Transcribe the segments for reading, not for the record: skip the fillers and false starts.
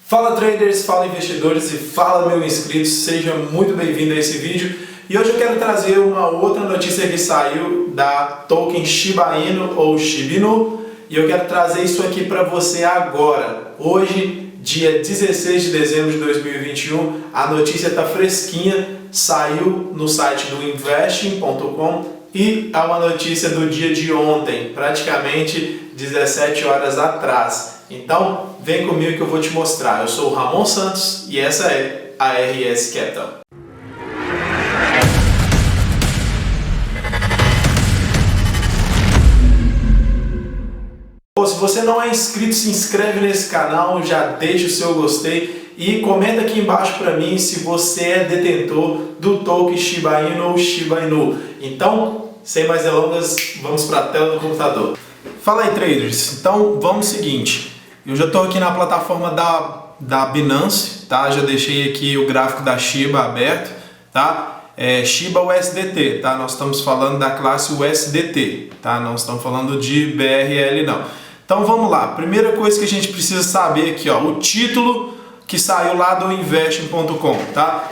Fala traders, fala investidores e fala meu inscrito, seja muito bem-vindo a esse vídeo. E hoje eu quero trazer uma outra notícia que saiu da token Shiba Inu ou Shiba Inu, e eu quero trazer isso aqui para você agora. Hoje, dia 16 de dezembro de 2021, a notícia está fresquinha, saiu no site do investing.com e é uma notícia do dia de ontem, praticamente 17 horas atrás. Então, vem comigo que eu vou te mostrar. Eu sou o Ramon Santos e essa é a RS Capital. Se você não é inscrito, se inscreve nesse canal, já deixa o seu gostei e comenta aqui embaixo para mim se você é detentor do token Shiba Inu ou Shiba Inu. Então, sem mais delongas, vamos para a tela do computador. Fala aí, traders. Então, vamos ao seguinte. Eu já estou aqui na plataforma da Binance, tá? Já deixei aqui o gráfico da Shiba aberto, tá? Shiba USDT, tá? Nós estamos falando da classe USDT, tá? Não estamos falando de BRL, não. Então vamos lá. Primeira coisa que a gente precisa saber aqui, ó, o título que saiu lá do investing.com, tá?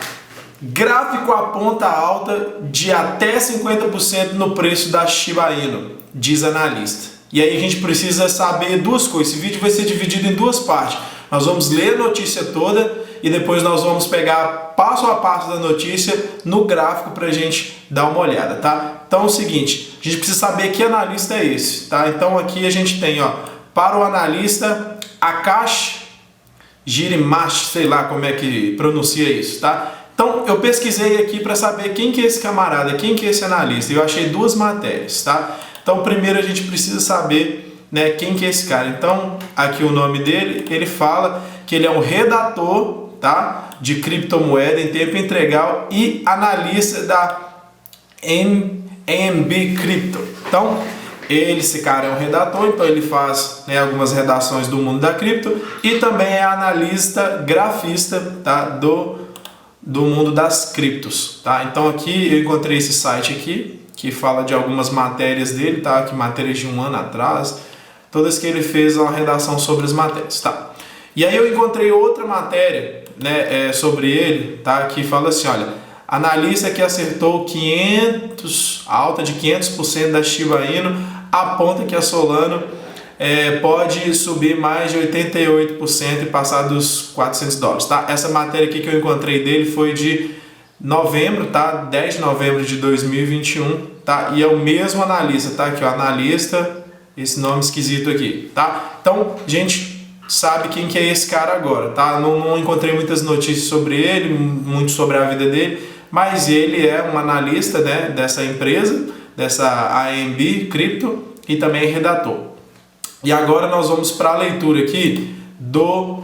Gráfico aponta alta de até 50% no preço da Shiba Inu, diz analista. E aí a gente precisa saber duas coisas. Esse vídeo vai ser dividido em duas partes. Nós vamos ler a notícia toda e depois nós vamos pegar passo a passo da notícia no gráfico para a gente dar uma olhada, tá? Então é o seguinte, a gente precisa saber que analista é esse, tá? Então aqui a gente tem, ó, para o analista Akash Girimash, sei lá como é que pronuncia isso, tá? Então eu pesquisei aqui para saber quem que é esse camarada, quem que é esse analista. Eu achei duas matérias, tá? Então primeiro a gente precisa saber, né, quem que é esse cara. Então aqui o nome dele, ele fala que ele é um redator, tá, de criptomoeda em tempo integral e analista da AMB Crypto. Então esse cara é um redator, então ele faz, né, algumas redações do mundo da cripto e também é analista grafista, tá, do mundo das criptos, tá? Então aqui eu encontrei esse site aqui que fala de algumas matérias dele, tá? Que matérias de um ano atrás, todas que ele fez uma redação sobre as matérias, tá? E aí eu encontrei outra matéria, né, sobre ele, tá? Que fala assim, olha, analista que acertou alta de 500% da Shiba Inu, aponta que a Solano pode subir mais de 88% e passar dos $400, tá? Essa matéria aqui que eu encontrei dele foi de novembro, tá? 10 de novembro de 2021, tá? E é o mesmo analista, tá? Aqui, o analista, esse nome esquisito aqui, tá? Então, a gente sabe quem que é esse cara agora, tá? Não encontrei muitas notícias sobre ele, muito sobre a vida dele, mas ele é um analista, né, dessa empresa, dessa AMB Crypto e também é redator. E agora nós vamos para a leitura aqui do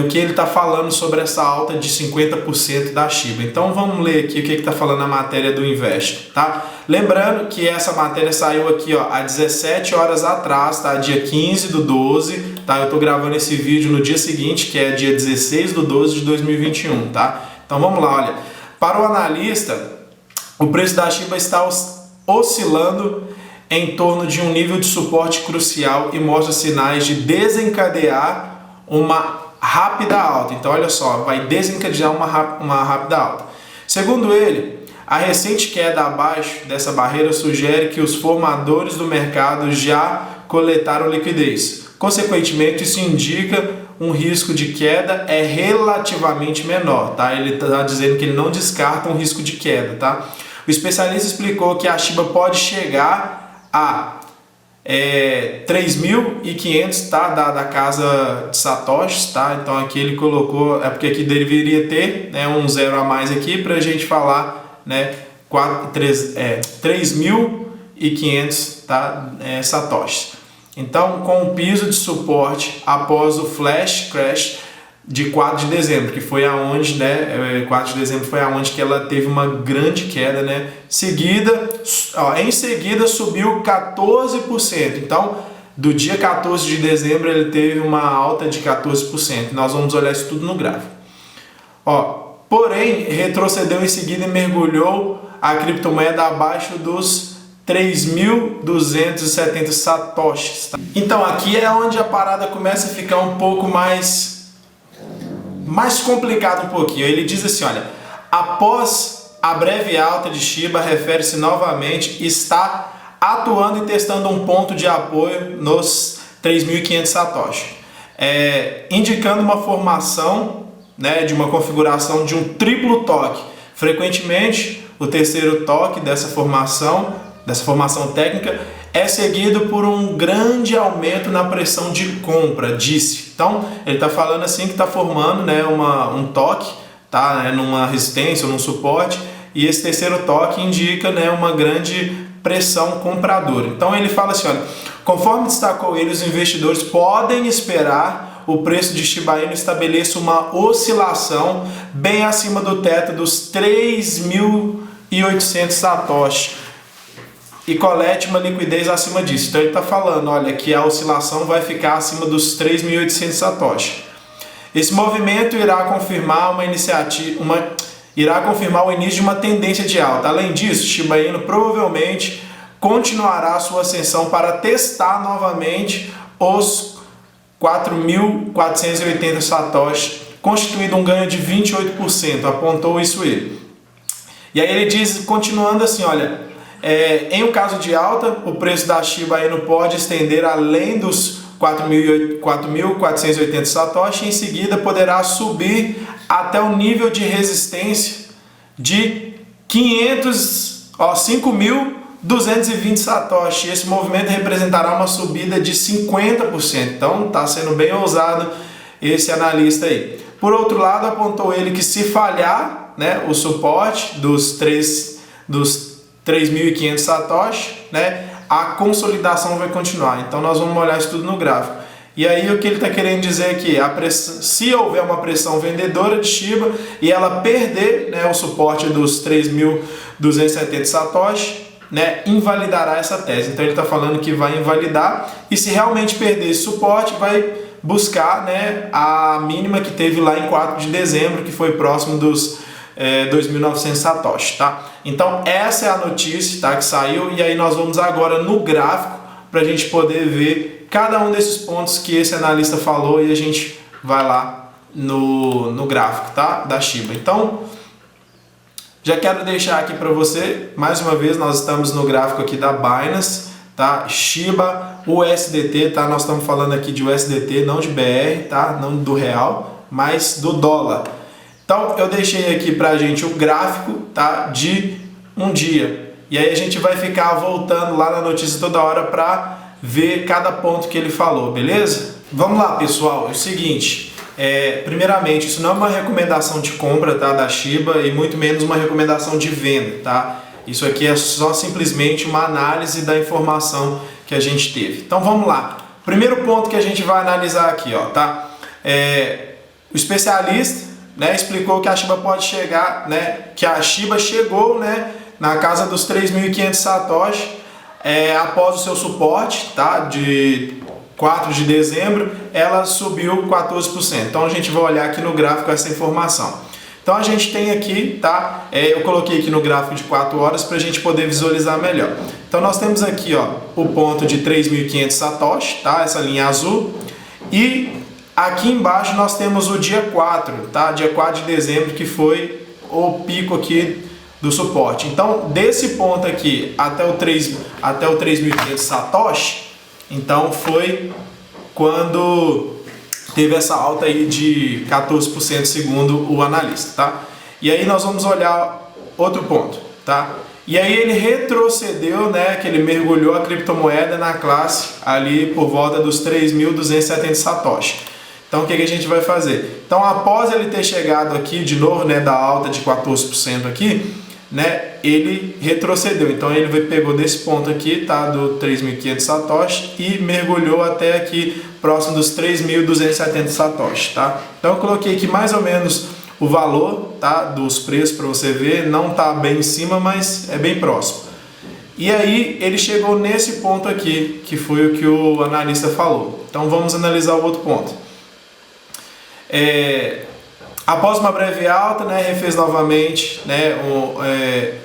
que ele está falando sobre essa alta de 50% da Shiba. Então vamos ler aqui o que está falando a matéria do Invest, tá? Lembrando que essa matéria saiu aqui, ó, há 17 horas atrás, tá? Dia 15 do 12, tá? Eu estou gravando esse vídeo no dia seguinte, que é dia 16 do 12 de 2021, tá? Então vamos lá, olha. Para o analista, o preço da Shiba está oscilando em torno de um nível de suporte crucial e mostra sinais de desencadear uma rápida alta. Então olha só, vai desencadear uma rápida alta. Segundo ele, a recente queda abaixo dessa barreira sugere que os formadores do mercado já coletaram liquidez. Consequentemente, isso indica um risco de queda relativamente menor, tá? Ele está dizendo que ele não descarta um risco de queda, tá? O especialista explicou que a Shiba pode chegar a 3.500, tá? Da casa de satoshis, tá? Então aqui ele colocou, porque aqui deveria ter, né, um zero a mais aqui para a gente falar, né, 3.500, tá? Satoshis. Então, com o piso de suporte após o flash crash de 4 de dezembro, que foi aonde, né, 4 de dezembro foi aonde que ela teve uma grande queda, né? Em seguida subiu 14%. Então, do dia 14 de dezembro ele teve uma alta de 14%. Nós vamos olhar isso tudo no gráfico. Ó, porém, retrocedeu em seguida e mergulhou a criptomoeda abaixo dos 3.270 satoshis. Tá? Então aqui é onde a parada começa a ficar um pouco mais mais complicado um pouquinho. Ele diz assim, olha, após a breve alta de Shiba, refere-se novamente, está atuando e testando um ponto de apoio nos 3.500 Satoshi, indicando uma formação, né, de uma configuração de um triplo toque. Frequentemente, o terceiro toque dessa formação técnica é seguido por um grande aumento na pressão de compra, disse. Então, ele está falando assim que está formando, né, um toque, tá, né, numa resistência ou num suporte, e esse terceiro toque indica, né, uma grande pressão compradora. Então ele fala assim, olha, conforme destacou ele, os investidores podem esperar o preço de Shiba Inu estabeleça uma oscilação bem acima do teto dos 3.800 Satoshi e colete uma liquidez acima disso. Então ele está falando, olha, que a oscilação vai ficar acima dos 3.800 Satoshi. Esse movimento irá confirmar o início de uma tendência de alta. Além disso, Shiba Inu provavelmente continuará sua ascensão para testar novamente os 4.480 Satoshi, constituindo um ganho de 28%, apontou isso ele. E aí ele diz, continuando assim, olha, em um caso de alta, o preço da Shiba Inu pode estender além dos 4.480 Satoshi, e em seguida poderá subir até o nível de resistência de 5.220 Satoshi. Esse movimento representará uma subida de 50%. Então está sendo bem ousado esse analista aí. Por outro lado, apontou ele que se falhar, né, o suporte dos 3.500 Satoshi, né, a consolidação vai continuar. Então nós vamos olhar isso tudo no gráfico. E aí o que ele está querendo dizer aqui, se houver uma pressão vendedora de Shiba e ela perder, né, o suporte dos 3.270 Satoshi, né, invalidará essa tese. Então ele está falando que vai invalidar, e se realmente perder esse suporte, vai buscar, né, a mínima que teve lá em 4 de dezembro, que foi próximo dos 2.900 Satoshi, tá? Então essa é a notícia, tá, que saiu, e aí nós vamos agora no gráfico para a gente poder ver cada um desses pontos que esse analista falou, e a gente vai lá no gráfico, tá, da Shiba. Então já quero deixar aqui para você, mais uma vez, nós estamos no gráfico aqui da Binance, tá? Shiba USDT, tá? Nós estamos falando aqui de USDT, não de BR, tá? Não do real, mas do dólar. Então eu deixei aqui pra gente o gráfico, tá, de um dia. E aí a gente vai ficar voltando lá na notícia toda hora para ver cada ponto que ele falou, beleza? Vamos lá, pessoal, é o seguinte, primeiramente, isso não é uma recomendação de compra, tá, da Shiba, e muito menos uma recomendação de venda, tá? Isso aqui é só simplesmente uma análise da informação que a gente teve. Então vamos lá. Primeiro ponto que a gente vai analisar aqui, ó, tá? O especialista, né, explicou que a Shiba pode chegar, né, que a Shiba chegou, né, na casa dos 3.500 Satoshi após o seu suporte, tá, de 4 de dezembro, ela subiu 14%. Então a gente vai olhar aqui no gráfico essa informação. Então a gente tem aqui, tá, eu coloquei aqui no gráfico de 4 horas para a gente poder visualizar melhor. Então nós temos aqui, ó, o ponto de 3.500 Satoshi, tá, essa linha azul, e aqui embaixo nós temos o dia 4, tá? Dia 4 de dezembro, que foi o pico aqui do suporte. Então, desse ponto aqui até o 3.500 Satoshi, então foi quando teve essa alta aí de 14% segundo o analista, tá? E aí nós vamos olhar outro ponto, tá? E aí ele retrocedeu, né, que ele mergulhou a criptomoeda na classe ali por volta dos 3.270 Satoshi. Então o que a gente vai fazer? Então após ele ter chegado aqui de novo, né, da alta de 14% aqui, né, ele retrocedeu. Então ele pegou desse ponto aqui, tá, do 3.500 Satoshi, e mergulhou até aqui próximo dos 3.270 Satoshi, tá? Então eu coloquei aqui mais ou menos o valor, tá, dos preços para você ver. Não tá bem em cima, mas é bem próximo. E aí ele chegou nesse ponto aqui, que foi o que o analista falou. Então vamos analisar o outro ponto. Após uma breve alta, né, refez novamente, né,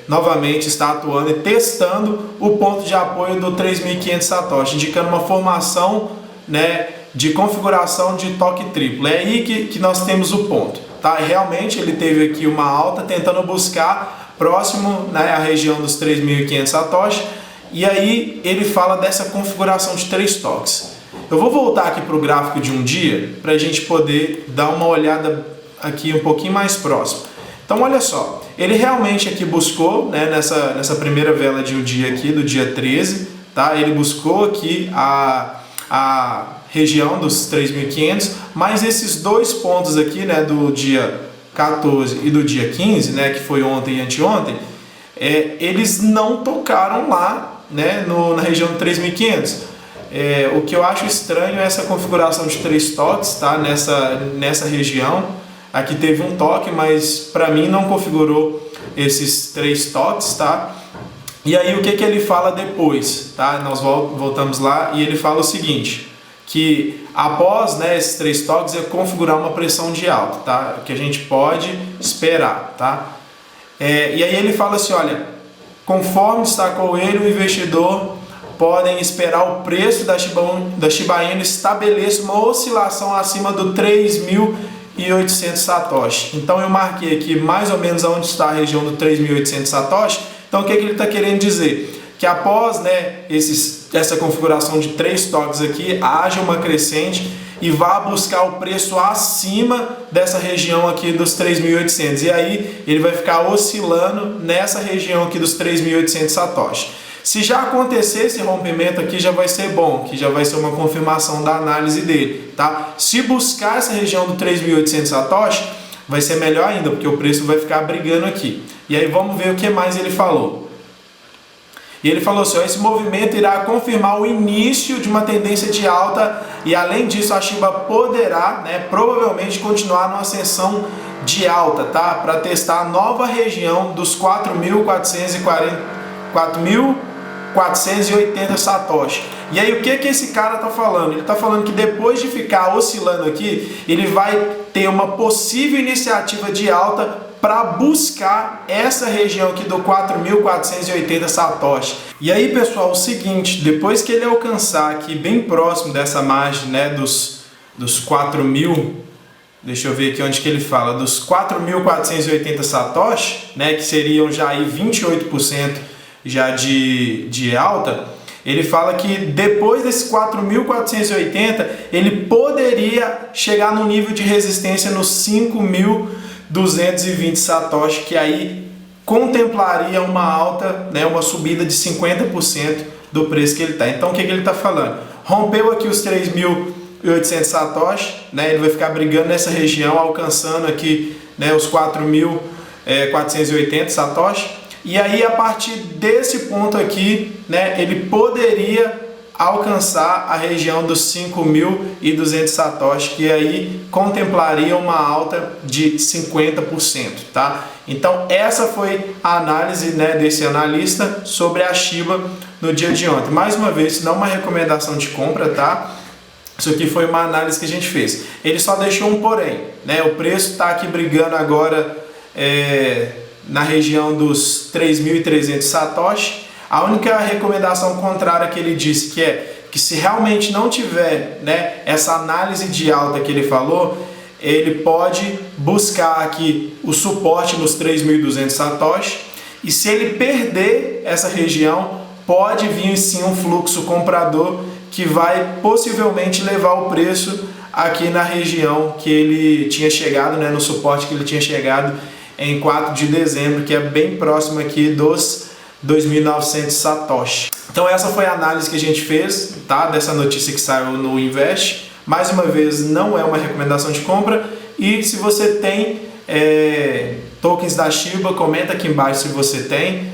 novamente está atuando e testando o ponto de apoio do 3.500 Satoshi, indicando uma formação, né, de configuração de toque triplo. É aí que nós temos o ponto, tá? Realmente ele teve aqui uma alta tentando buscar próximo, né, a região dos 3.500 satoshi, e aí ele fala dessa configuração de 3 toques. Eu vou voltar aqui para o gráfico de um dia para a gente poder dar uma olhada aqui um pouquinho mais próximo. Então olha só, ele realmente aqui buscou, né, nessa primeira vela de um dia aqui, do dia 13, tá? Ele buscou aqui a região dos 3.500, mas esses 2 pontos aqui, né, do dia 14 e do dia 15, né, que foi ontem e anteontem, eles não tocaram lá, né, na região de 3.500. O que eu acho estranho é essa configuração de 3 toques, tá? Nessa região. Aqui teve um toque, mas para mim não configurou esses 3 toques, tá? E aí o que ele fala depois, tá? Nós voltamos lá e ele fala o seguinte, que após, né, esses 3 toques é configurar uma pressão de alta, tá? Que a gente pode esperar, tá? E aí ele fala assim, olha, conforme destacou ele, o investidor podem esperar o preço da Shiba Inu estabeleça uma oscilação acima do 3.800 satoshi. Então eu marquei aqui mais ou menos onde está a região do 3.800 satoshi. Então o que ele está querendo dizer? Que após, né, essa configuração de 3 toques aqui, haja uma crescente e vá buscar o preço acima dessa região aqui dos 3.800. E aí ele vai ficar oscilando nessa região aqui dos 3.800 satoshi. Se já acontecer esse rompimento aqui, já vai ser bom, que já vai ser uma confirmação da análise dele, tá? Se buscar essa região do 3.800 satoshi, vai ser melhor ainda, porque o preço vai ficar brigando aqui. E aí vamos ver o que mais ele falou. E ele falou assim, ó, esse movimento irá confirmar o início de uma tendência de alta e além disso a Shiba poderá, né, provavelmente continuar numa ascensão de alta, tá? Para testar a nova região dos 4.480 satoshi. E aí o que esse cara está falando? Ele está falando que depois de ficar oscilando aqui, ele vai ter uma possível iniciativa de alta para buscar essa região aqui do 4.480 satoshi. E aí pessoal, o seguinte, depois que ele alcançar aqui bem próximo dessa margem, né, dos 4.000, deixa eu ver aqui onde que ele fala, dos 4.480 satoshi, né, que seriam já aí 28% já de alta, ele fala que depois desses 4.480 ele poderia chegar no nível de resistência nos 5.220 satoshi, que aí contemplaria uma alta, né, uma subida de 50% do preço que ele está. Então o que ele está falando? Rompeu aqui os 3.800 satoshi, né, ele vai ficar brigando nessa região, alcançando aqui, né, os 4.480 satoshi. E aí a partir desse ponto aqui, né, ele poderia alcançar a região dos 5.200 satoshi, que aí contemplaria uma alta de 50%, tá? Então essa foi a análise, né, desse analista sobre a Shiba no dia de ontem. Mais uma vez, isso não é uma recomendação de compra, tá? Isso aqui foi uma análise que a gente fez. Ele só deixou um porém, né? O preço está aqui brigando agora na região dos 3.300 satoshi. A única recomendação contrária que ele disse que se realmente não tiver, né, essa análise de alta que ele falou, ele pode buscar aqui o suporte nos 3.200 satoshi, e se ele perder essa região, pode vir sim um fluxo comprador que vai possivelmente levar o preço aqui na região que ele tinha chegado, né, no suporte que ele tinha chegado em 4 de dezembro, que é bem próximo aqui dos 2.900 satoshi. Então essa foi a análise que a gente fez, tá, dessa notícia que saiu no Invest. Mais uma vez, não é uma recomendação de compra. E se você tem tokens da Shiba, comenta aqui embaixo se você tem,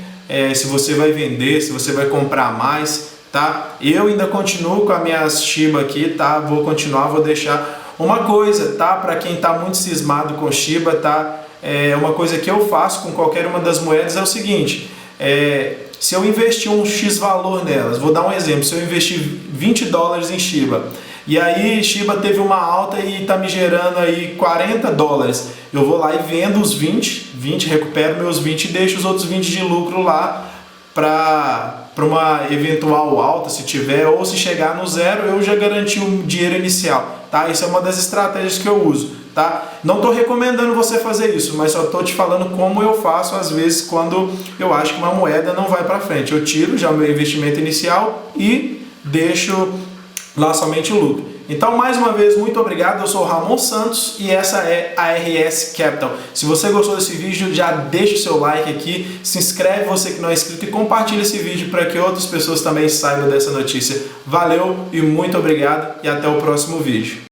se você vai vender, se você vai comprar mais, tá? Eu ainda continuo com a minha Shiba aqui, tá? Vou continuar, vou deixar uma coisa, tá? Para quem está muito cismado com Shiba, tá? Uma coisa que eu faço com qualquer uma das moedas é o seguinte, se eu investir um X valor nelas, vou dar um exemplo, se eu investir 20 dólares em Shiba, e aí Shiba teve uma alta e está me gerando aí 40 dólares, eu vou lá e vendo os 20, recupero meus 20 e deixo os outros 20 de lucro lá para uma eventual alta, se tiver, ou se chegar no zero, eu já garanti o dinheiro inicial, tá? Isso é uma das estratégias que eu uso, tá? Não estou recomendando você fazer isso, mas só estou te falando como eu faço às vezes quando eu acho que uma moeda não vai para frente. Eu tiro já o meu investimento inicial e deixo lá somente o lucro. Então, mais uma vez, muito obrigado. Eu sou o Ramon Santos e essa é a RS Capital. Se você gostou desse vídeo, já deixa o seu like aqui, se inscreve você que não é inscrito e compartilha esse vídeo para que outras pessoas também saibam dessa notícia. Valeu e muito obrigado e até o próximo vídeo.